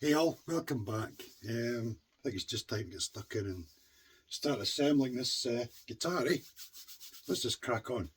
Hey all, welcome back. I think it's just time to get stuck in and start assembling this guitar, eh? Let's just crack on.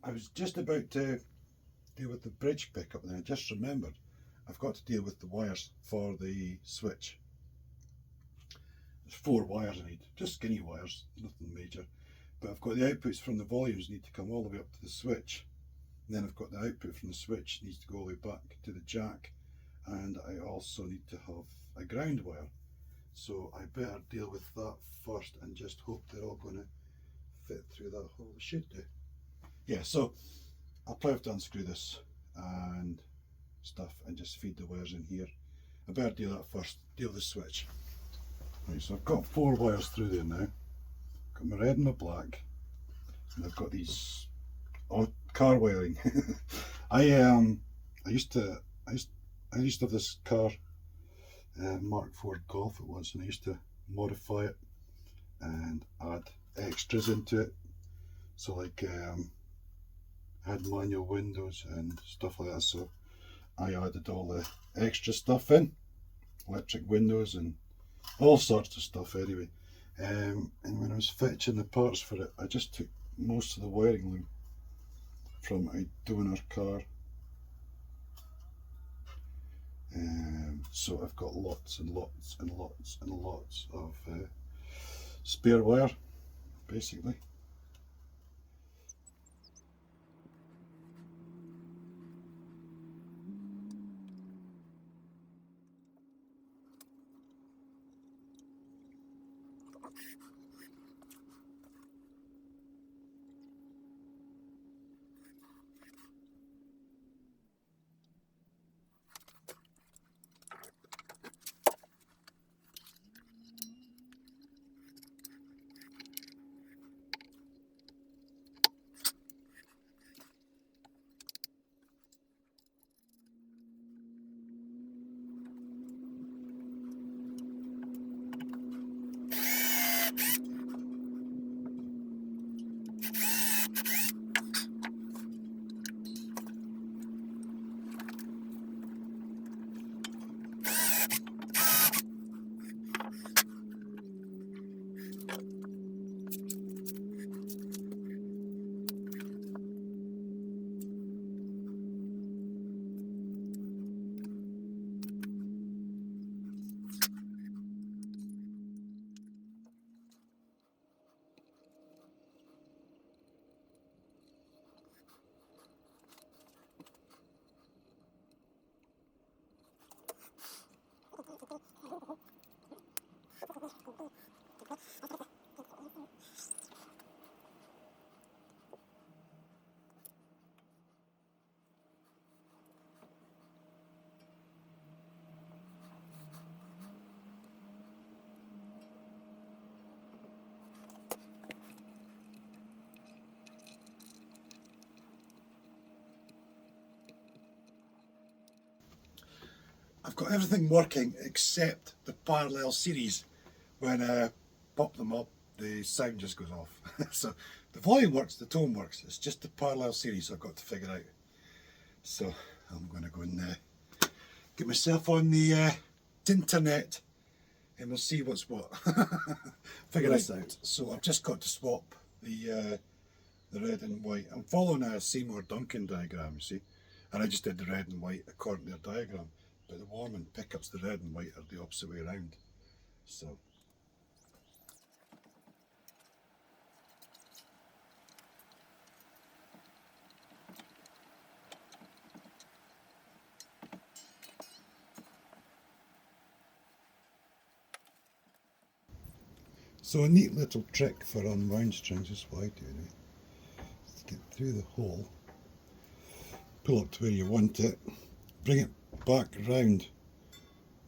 I was just about to deal with the bridge pickup and I just remembered I've got to deal with the wires for the switch. There's 4 wires I need, just skinny wires, nothing major. But I've got the outputs from the volumes need to come all the way up to the switch. And then I've got the output from the switch needs to go all the way back to the jack. And I also need to have a ground wire. So I better deal with that first and just hope they're all going to fit through that hole. They should do. Yeah, so I'll probably have to unscrew this and stuff and just feed the wires in here. I better deal that first, deal with the switch. Right, so I've got 4 wires through there now. Got my red and my black, and I've got these car wiring. I used to have this car, Mark IV Golf it was, and I used to modify it and add extras into it. So like add manual windows and stuff like that. So I added all the extra stuff in, electric windows and all sorts of stuff anyway. And when I was fetching the parts for it, I just took most of the wiring loom from a donor car. So I've got lots and lots and lots and lots of spare wire, basically. I've got everything working except the parallel series. When I pop them up, the sound just goes off. So the volume works, the tone works, it's just the parallel series I've got to figure out. So I'm going to go and get myself on the internet and we'll see what's what. Figure this out. So I've just got to swap the red and white. I'm following a Seymour Duncan diagram, you see, and I just did the red and white according to their diagram. But the Warman pickups, the red and white, are the opposite way around. So a neat little trick for unwound strings is what I do now. Just get through the hole, pull up to where you want it, bring it back round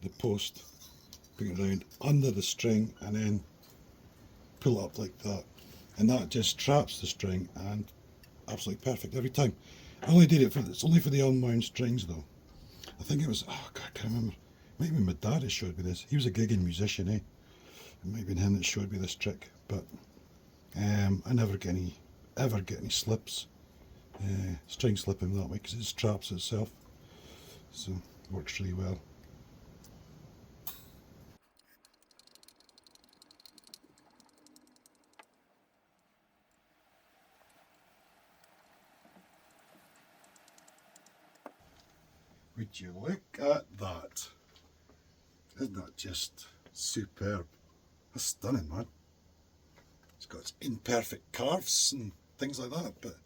the post, bring it round under the string and then pull it up like that. And that just traps the string and absolutely perfect every time. I only did it for, it's only for the unwound strings though. I think it was, oh God, I can't remember. It might have been my dad that showed me this. He was a gigging musician, eh? It might have been him that showed me this trick, but I never get any, ever get any slips, string slipping that way because it just traps itself. So it works really well. Would you look at that? Isn't that just superb? That's stunning, man. It's got its imperfect carves and things like that, but,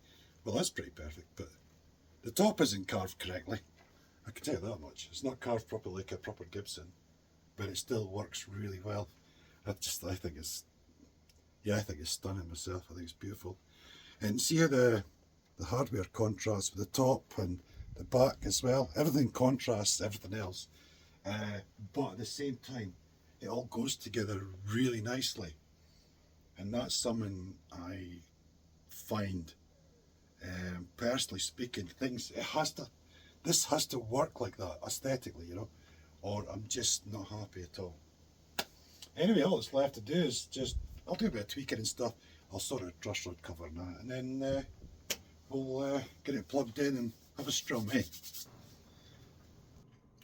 well, that's pretty perfect, but the top isn't carved correctly. I can tell you that much. It's not carved properly like a proper Gibson, but it still works really well. I think it's, yeah, I think it's stunning myself. I think it's beautiful. And see how the hardware contrasts with the top and the back as well. Everything contrasts everything else, but at the same time, it all goes together really nicely. And that's something I find, personally speaking, this has to work like that aesthetically, you know, or I'm just not happy at all. Anyway, all that's left to do is just, I'll do a bit of tweaking and stuff. I'll sort of truss rod cover and that, and then we'll get it plugged in and have a strum, eh? So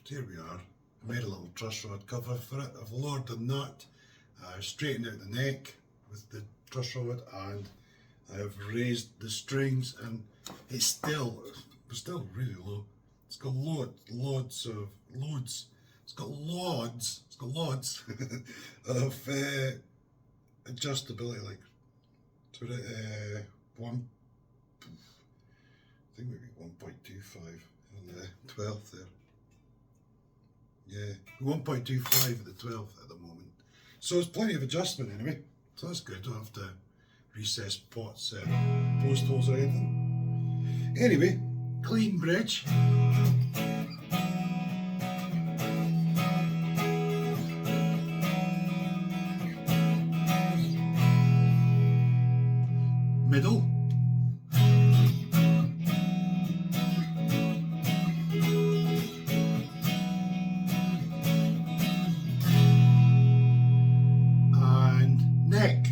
here we are. I made a little truss rod cover for it. I've lowered the nut, I've straightened out the neck with the truss rod, and I've raised the strings, and it's still really low. It's got loads of adjustability, like sort of one, I think maybe 1.25 on the 12th there. Yeah, 1.25 at the 12th at the moment. So there's plenty of adjustment anyway. So that's good. Don't have to recess pots, post holes or anything. Anyway, clean bridge. Middle. And neck.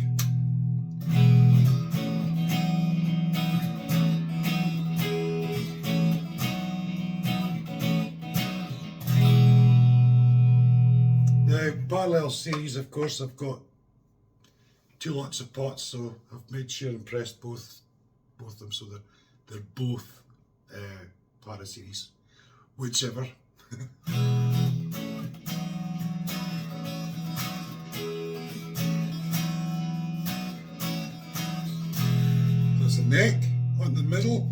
The parallel series, of course, I've got two lots of pots, so I've made sure and pressed both of them, so they're both para series, whichever. There's the neck on the middle.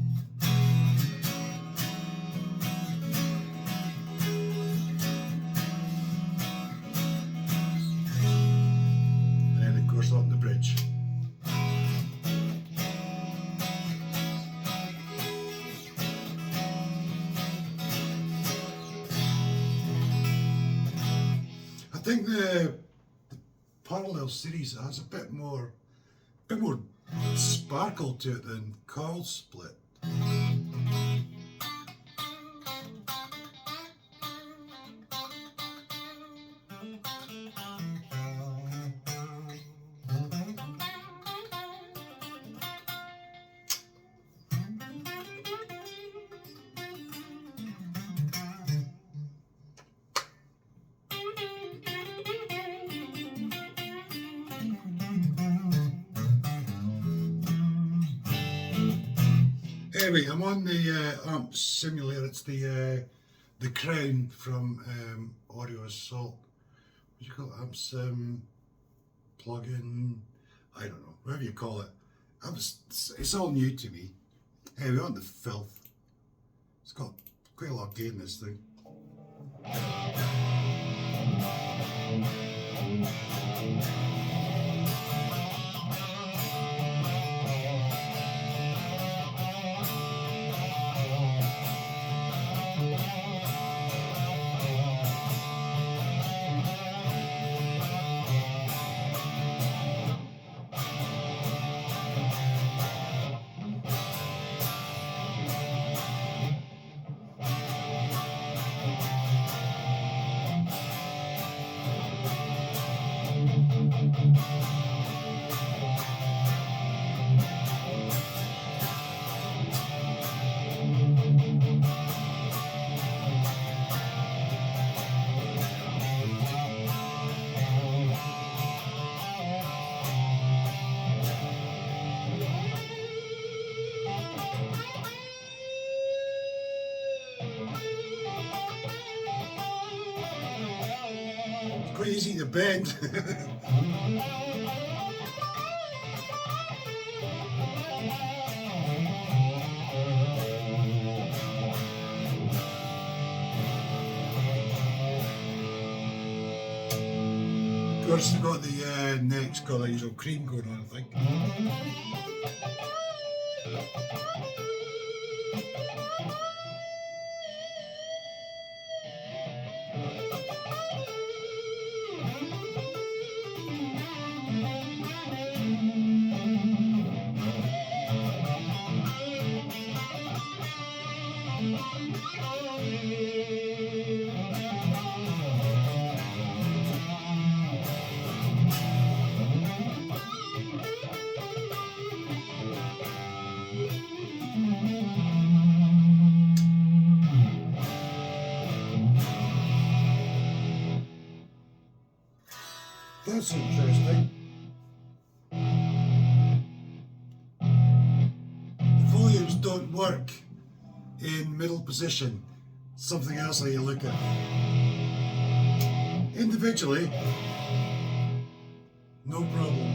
On the bridge. I think the parallel series has a bit more sparkle to it than coil split. Anyway, I'm on the amp simulator. It's the Crown from Audio Assault. What do you call it? Amp sim plugin. I don't know. Whatever you call it. It's all new to me. Anyway, on the filth. It's got quite a lot of gain, this thing. Quite easy to bend. Of course, we've got the neck's got the usual cream going on, I think. That's interesting. The volumes don't work in middle position. Something else that you look at. Individually, no problem.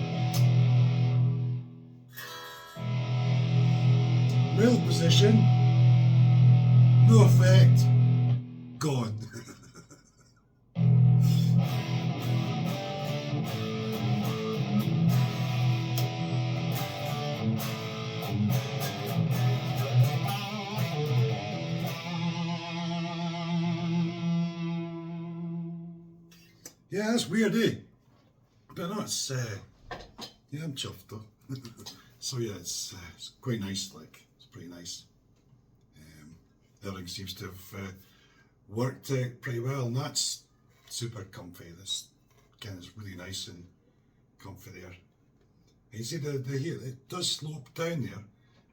Middle position, no effect, gone. Yeah, that's weird, eh? But no, it's yeah, I'm chuffed though. So yeah, it's quite nice. Like it's pretty nice. Everything seems to have worked out pretty well, and that's super comfy. This kind is really nice and comfy there. And you see the here, it does slope down there,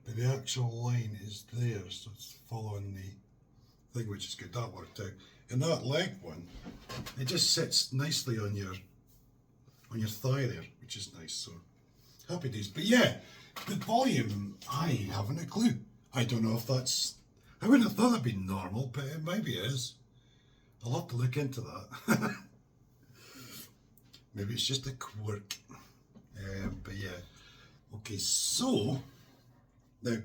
but the actual line is there, so it's following the thing, which is good. That worked out. And that leg one, it just sits nicely on your thigh there, which is nice. So happy days. But yeah, the volume, I haven't a clue. I don't know if that's, I wouldn't have thought that'd be normal, but it maybe is. I'll have to look into that. Maybe it's just a quirk. But yeah. Okay, so now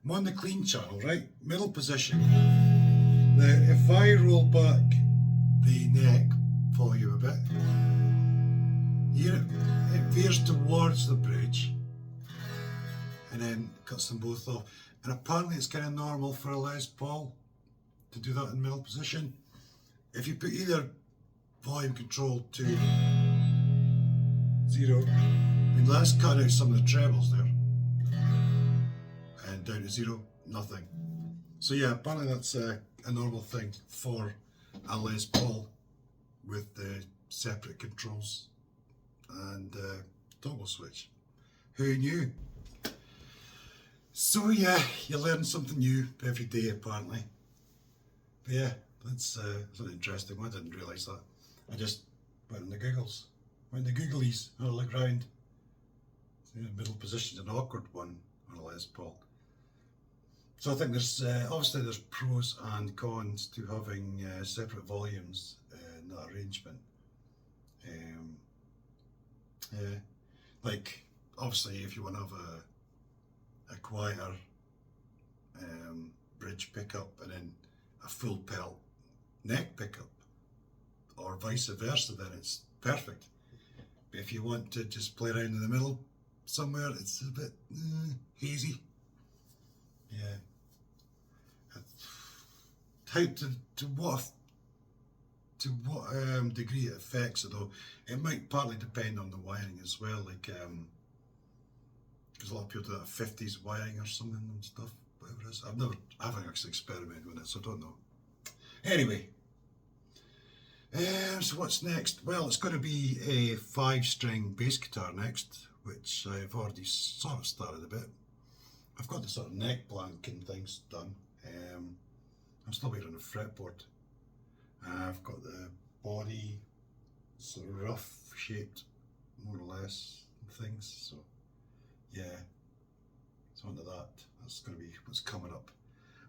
I'm on the clean channel, right? Middle position. Now, if I roll back the neck volume a bit, here it veers towards the bridge and then cuts them both off. And apparently it's kind of normal for a Les Paul to do that in middle position. If you put either volume control to 0, I mean let's cut out some of the trebles there, and down to 0, nothing. So yeah, apparently that's a normal thing for a Les Paul with the separate controls and toggle switch. Who knew? So yeah, you learn something new every day apparently. But yeah, that's an interesting one. I didn't realise that. I just went in the Googles. Went in the Googlies, had a look round. So, yeah, middle position's an awkward one on a Les Paul. So I think there's obviously there's pros and cons to having separate volumes in that arrangement. Yeah, like obviously if you want to have a quieter bridge pickup and then a full pelt neck pickup, or vice versa, then it's perfect. But if you want to just play around in the middle somewhere, it's a bit hazy. Yeah. How to what degree it affects it though, it might partly depend on the wiring as well, like because a lot of people do that 50s wiring or something and stuff, whatever it is. I haven't actually experimented with it, so I don't know. Anyway, so what's next? Well, it's going to be a 5-string bass guitar next, which I've already sort of started a bit. I've got the sort of neck blank and things done. I'm still waiting on the fretboard. I've got the body sort of rough shaped, more or less, and things. So yeah, so onto that. That's going to be what's coming up.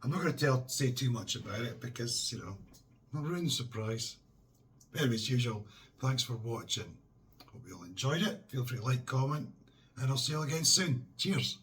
I'm not going to say too much about it because, you know, I'll ruin the surprise. But anyway, as usual, thanks for watching. Hope you all enjoyed it. Feel free to like, comment, and I'll see you all again soon. Cheers.